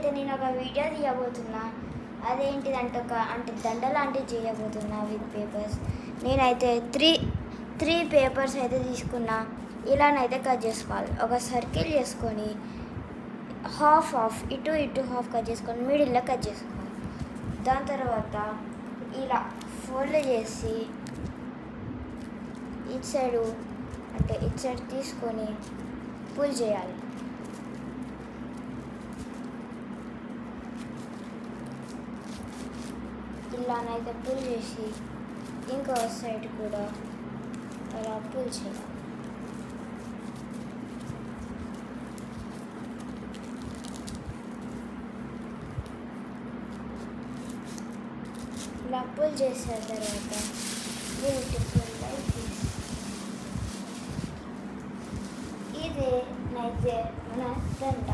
అయితే నేను ఒక వీడియో తీయబోతున్నా. అదేంటిదంటే దండ లాంటివి చేయబోతున్నా విత్ పేపర్స్. నేనైతే త్రీ పేపర్స్ అయితే తీసుకున్నా. ఇలానైతే కట్ చేసుకోవాలి. ఒక సర్కిల్ చేసుకొని హాఫ్ ఇటు హాఫ్ కట్ చేసుకొని మిడిల్లో కట్ చేసుకోవాలి. దాని తర్వాత ఇలా ఫోల్డ్ చేసి ఇటు సైడ్ తీసుకొని పుల్ చేయాలి. ఇలానైతే పుల్ చేసి ఇంకో సైడ్ కూడా అలా పుల్ చేయాలి. ఇలా పుల్ చేసిన తర్వాత బ్యూటిఫుల్ ఇదే నైతే మన దండ.